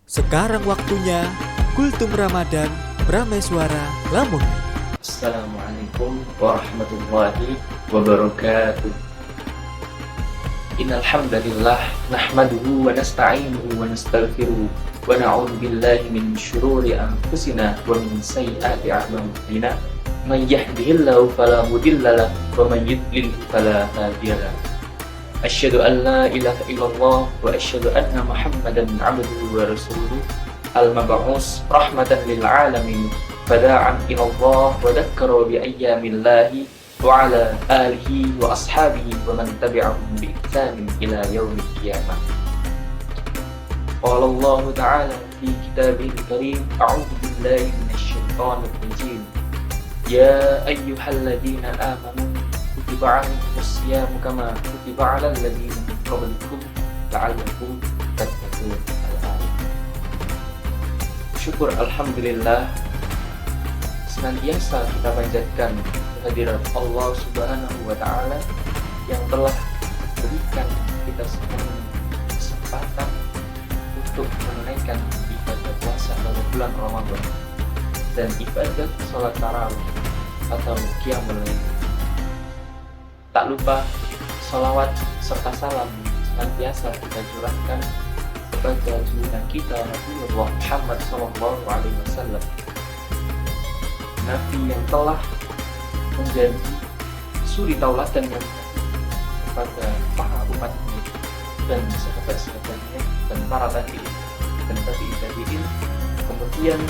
Sekarang waktunya Kultum Ramadan Prameswara Lamun. Assalamualaikum warahmatullahi wabarakatuh. Innal hamdalillah nahmaduhu wa nasta'inuhu wa nastaghfiruh wa na'udzu billahi min shururi anfusina wa min sayyiati a'malina. May yahdihillahu fala mudilla lahu wa may yudlil fala hadiya lahu. Asyhadu an la ilaha illallah wa asyhadu anna Muhammadan 'abduhu wa rasuluh al-mab'us rahmatan lil alamin. Fada'an ilallah wa dhakkara bi ayyamillahi wa ala alihi wa ashabihi wa man tabi'ahum bi ihsanin ila yaumil qiyamah. Qala Allah ta'ala fi kitabihil karim, a'udzu billahi minasy syaithanir rajim. Ya ayyuhalladzina amanu kutiba 'alaikumus syiyamu kama kutiba 'alal ladzina min qablikum la'allakum tattaqun. Al-ayat. Syukur alhamdulillah senantiasa kita panjatkan kehadirat Allah Subhanahu wa Ta'ala yang telah berikan kita semua kesempatan untuk menunaikan ibadah puasa pada bulan Ramadan dan ibadah sholat tarawih atau qiyamul lail. Tak lupa sholawat serta salam senantiasa kita curahkan kepada junjungan kita Rasulullah Muhammad SAW, Nabi yang telah menjadi suri tauladan yang kepada para umatnya dan sahabat-sahabatnya dan para tabi'in dan tabi'in, kemudian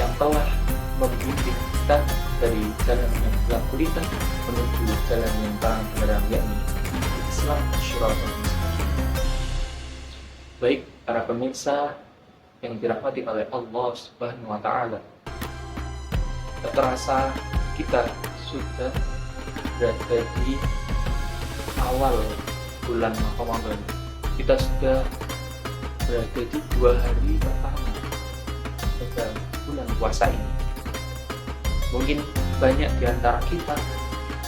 yang telah membimbing kita dari jalan yang gelap gulita menuju jalan yang terang benderang, yakni Islam Syiratul Mustaqim. Baik para pemirsa yang dirahmati oleh Allah Subhanahu wa Ta'ala, tak terasa kita sudah berada di awal bulan Ramadan. Kita sudah berada di 2 hari pertama pada bulan puasa ini. Mungkin banyak di antara kita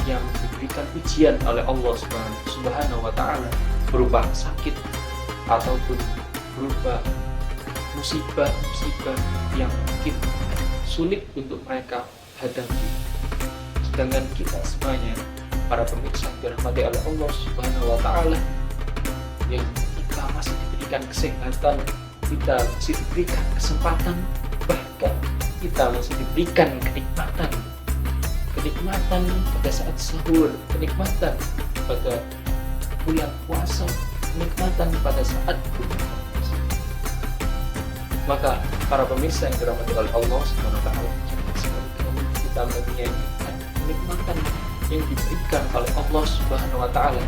yang diberikan ujian oleh Allah Subhanahu wa Ta'ala berupa sakit ataupun berupa musibah-musibah yang mungkin sulit untuk mereka hadapi. Sedangkan kita semuanya, para pemirsa yang dirahmati oleh Allah Subhanahu wa Ta'ala, yang kita masih diberikan kesehatan, kita masih diberikan kesempatan, bahkan kita masih diberikan kenikmatan pada saat sahur, kenikmatan pada bulan puasa, kenikmatan pada saat bulan puasa. Maka para pemirsa yang dirahmati oleh Allah Subhanahu wa Ta'ala, kita menyanyikan kenikmatan yang diberikan oleh Allah Subhanahu wa Ta'ala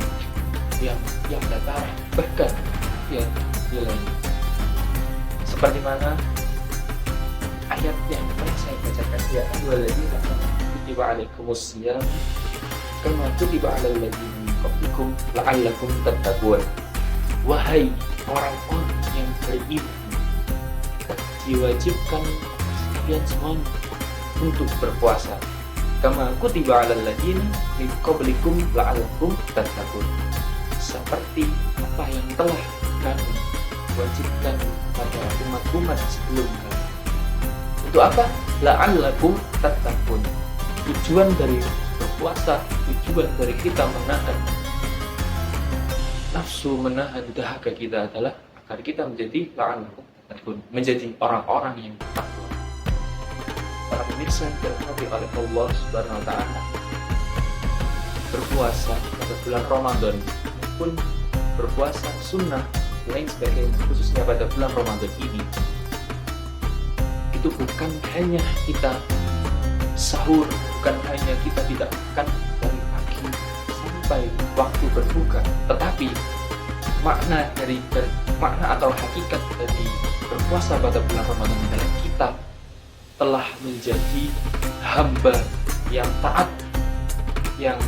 yang datar, bahkan yang nilainya. Seperti mana ayat yang telah saya bacakan, ya ayyuhalladzina amanu kutiba 'alaikumus syiyam kama kutiba 'alal ladzina min qablikum la'allakum tattaqun. Wahai orang-orang yang beriman, diwajibkan kalian semua untuk berpuasa kama kutiba 'alal ladzina min qablikum la'allakum tattaqun, seperti apa yang telah kami wajibkan pada umat-umat sebelum kami. Untuk apa? La'allakum tattaqun. Tujuan dari berpuasa, tujuan dari kita menahan nafsu, menahan dahaga kita adalah agar kita menjadi la'allakum tattaqun, menjadi orang-orang yang takwa. Para pemirsa yang dirahmati oleh Allah Subhanahu wa Ta'ala, berpuasa pada bulan Ramadan pun berpuasa sunnah lain sebagainya, khususnya pada bulan Ramadan ini, itu bukan hanya kita sahur, bukan hanya kita tidak makan dari pagi sampai waktu berbuka, tetapi makna atau hakikat dari berpuasa pada bulan Ramadan adalah kita telah menjadi hamba yang taat, yang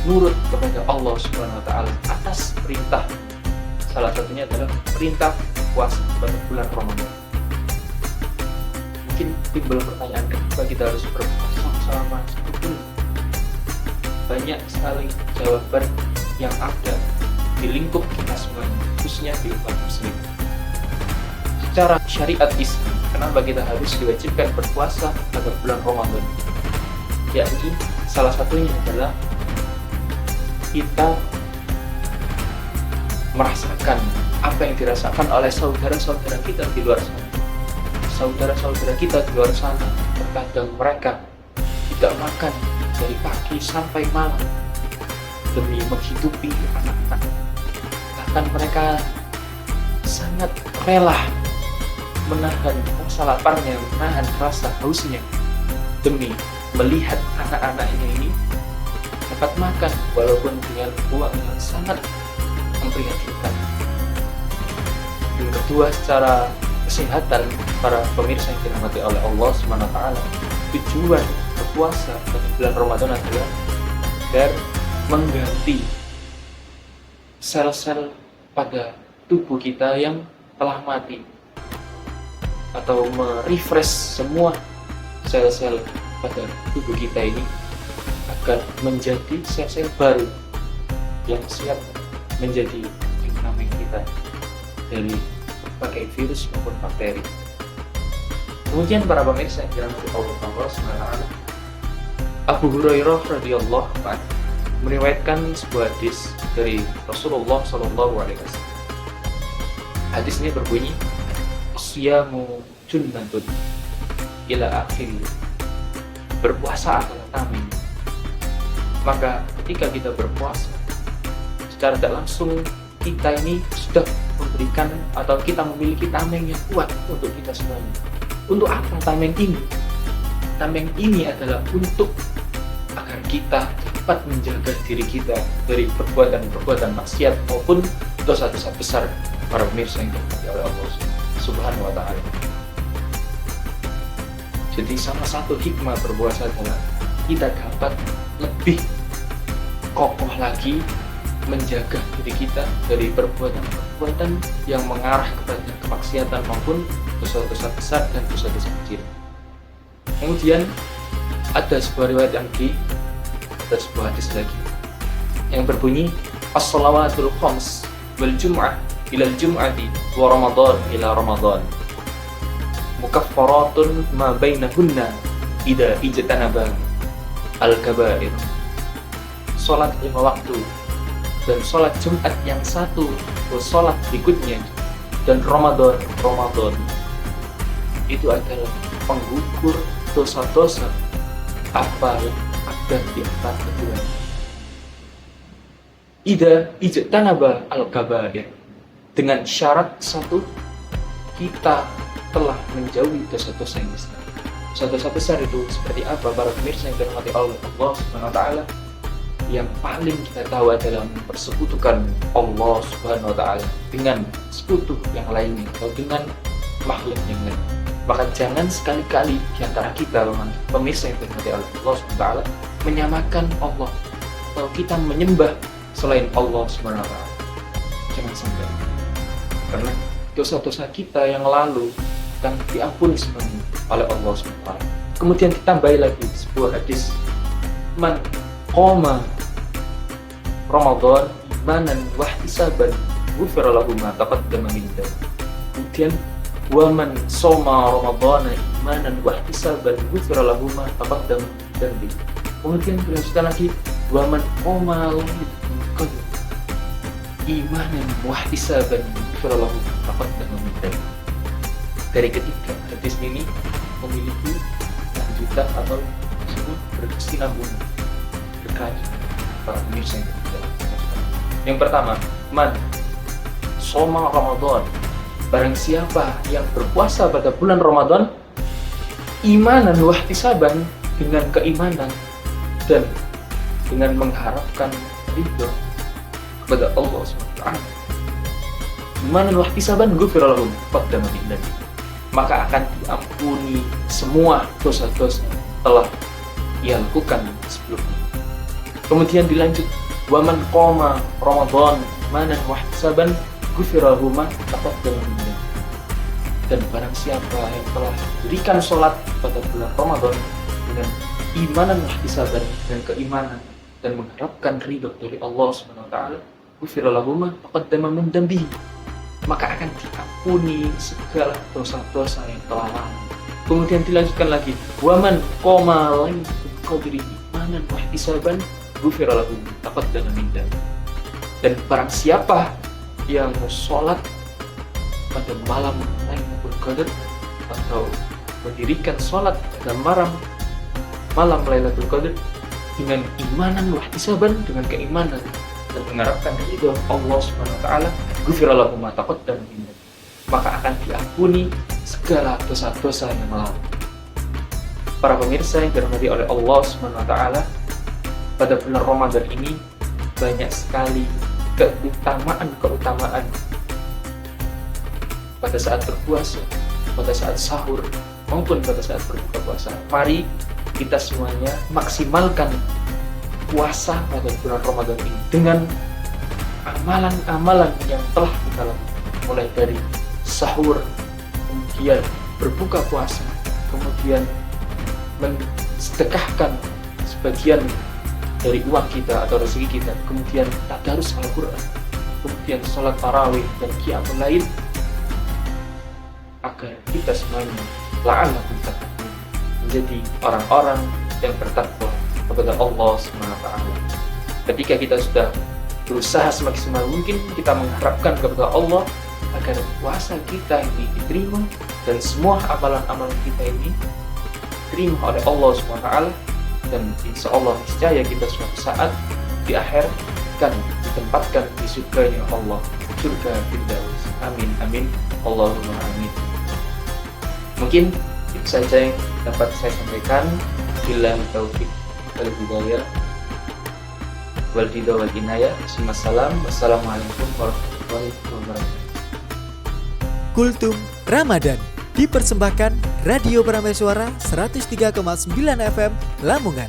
nurut kepada Allah Subhanahu wa Ta'ala atas perintah. Salah satunya adalah perintah puasa pada bulan Ramadan. Mungkin timbul pertanyaan, kenapa kita harus berpuasa selama 1 bulan? Banyak sekali jawaban yang ada di lingkup kita semuanya, khususnya di umat muslim. secara syariat Islam, kenapa kita harus diwajibkan berpuasa pada bulan Ramadan? Yakni salah satunya adalah kita merasakan apa yang dirasakan oleh saudara-saudara kita di luar sana. Saudara-saudara kita di luar sana, terkadang mereka tidak makan dari pagi sampai malam demi menghidupi anak-anak. Bahkan mereka sangat rela menahan rasa laparnya, menahan rasa hausnya demi melihat anak-anaknya ini dapat makan walaupun dengan uang yang sangat memprihatinkan. Yang kedua, secara kesehatan, para pemirsa yang dirahmati oleh Allah SWT, tujuan berpuasa pada bulan Ramadan adalah agar mengganti sel-sel pada tubuh kita yang telah mati, atau merefresh semua sel-sel pada tubuh kita ini agar menjadi sel-sel baru yang siap menjadi dinamis kita dari berbagai virus maupun bakteri. Kemudian para pemirsa yang dirahmati Allah SWT, Abu Hurairah radhiyallahu anhu meriwayatkan sebuah hadis dari Rasulullah SAW. Hadis ini berbunyi, "Asyamu junnatun ila akhir." Berpuasa adalah tameng. Maka ketika kita berpuasa, secara tidak langsung kita ini sudah memberikan atau kita memiliki tameng yang kuat untuk kita semuanya. Untuk apa tameng ini? Tameng ini adalah untuk agar kita dapat menjaga diri kita dari perbuatan-perbuatan maksiat maupun dosa-dosa besar, para pemirsa yang dirahmati oleh Allah Subhanahu wa Ta'ala. Jadi salah satu hikmah berpuasa adalah kita dapat lebih kokoh lagi menjaga diri kita dari perbuatan-perbuatan yang mengarah kepada kemaksiatan maupun dosa-dosa besar dan dosa-dosa kecil. Kemudian ada sebuah riwayat yang ada sebuah hadis lagi yang berbunyi, "As-salawatul khams wal jum'ah ila al-jum'ati wa ramadan ila ramadan mukaffaratun ma bainahunna idza ijtanaba al-kaba'ir." Salat 5 waktu dan salat Jumat yang satu atau salat berikutnya dan Ramadan itu adalah penggugur dosa-dosa apa yang ada di antara keduanya. Idza ijtanaba al-kaba'ir, dengan syarat satu, kita telah menjauhi dosa-dosa yang besar. Dosa-dosa besar itu seperti apa, para pemirsa yang dirahmati Allah Subhanahu wa Ta'ala? Yang paling kita tahu adalah mempersekutukan Allah Subhanahu wa Ta'ala dengan sekutu yang lainnya atau dengan makhluk yang lain. Maka jangan sekali-kali di antara kita, pemirsa yang dirahmati Allah Subhanahu wa Ta'ala, menyamakan Allah atau kita menyembah selain Allah Subhanahu wa Ta'ala. Jangan sampai, karena dosa-dosa kita yang lalu akan diampuni semuanya oleh Allah Subhanahu wa Ta'ala. Kemudian ditambahi lagi sebuah hadis, "Man qoma Ramadan imanan wa ihtisaban ghufira lahu ma taqaddama min dhanbi." Kemudian, "Wa man shoma Ramadhana imanan wa ihtisaban ghufira lahu ma taqaddama min dhanbi." Kemudian dilanjutkan lagi, "Wa man qoma Ramadan imanan wa ihtisaban ghufira lahu ma taqaddama min dhanbi." Dari ketiga hadis ini memiliki lanjutan atau disebut berkesinambungan, berkelanjutan, para pemirsa yang tidak. Yang pertama, man shoma Ramadan, barang siapa yang berpuasa pada bulan Ramadan imanan wa ihtisaban, dengan keimanan dan dengan mengharapkan ridho kepada Allah SWT, imanan wa ihtisaban ghufira lahu ma taqaddama min dhanbi, maka akan diampuni semua dosa-dosa telah ia lakukan sebelumnya. Kemudian dilanjut, "Wa man qoma Ramadan imanan wa ihtisaban ghufira lahu ma taqaddama min dhanbi." Dan barang siapa yang telah diberikan sholat pada bulan Ramadan dengan imanan wa ihtisaban dan keimanan dan mengharapkan ridho dari Allah Subhanahu wa Ta'ala, ghufira lahu ma taqaddama min dhanbi, maka akan diampuni segala dosa-dosa yang telah lalu. Kemudian dilanjutkan lagi, waman qoma lailatul qadri imanan wa ihtisaban ghufira lahu ma taqaddama min dhanbi. Dan barang siapa yang sholat pada malam Lailatul Qadar atau mendirikan sholat pada malam Lailatul Qadar dengan imanan wa ihtisaban, dengan keimanan dan mengharapkan ridho Allah Subhanahu wa taala, ghufira lahu ma taqaddama min dhanbi, maka akan diampuni segala dosa-dosa yang lalu. Para pemirsa yang dirahmati oleh Allah Subhanahu wa taala, pada bulan Ramadan ini banyak sekali keutamaan pada saat berpuasa, pada saat sahur, maupun pada saat berbuka puasa. Mari kita semuanya maksimalkan puasa pada bulan Ramadan ini dengan amalan-amalan yang telah kita lakukan, mulai dari sahur, kemudian berbuka puasa, kemudian mensedekahkan sebagian dari uang kita atau rezeki kita, kemudian tadarus Al-Quran, kemudian sholat tarawih dan qiyamul lail, agar kita semuanya la'allakum tattaqun, menjadi orang-orang yang bertakwa kepada Allah SWT. Ketika kita sudah berusaha semaksimal mungkin, kita mengharapkan kepada Allah agar puasa kita ini diterima dan semua amalan-amalan kita ini diterima oleh Allah SWT. Dan insya Allah niscaya kita suatu saat di akhir akan ditempatkan di surganya Allah, surga Firdaus. Amin amin Allahumma amin. Mungkin itu saja yang dapat saya sampaikan. Billahi taufiq wal hidayah wal hidayah wal inayah. Wassalamualaikum warahmatullahi wabarakatuh. Kultum Ramadan dipersembahkan Radio Prameswara 103,9 FM Lamongan.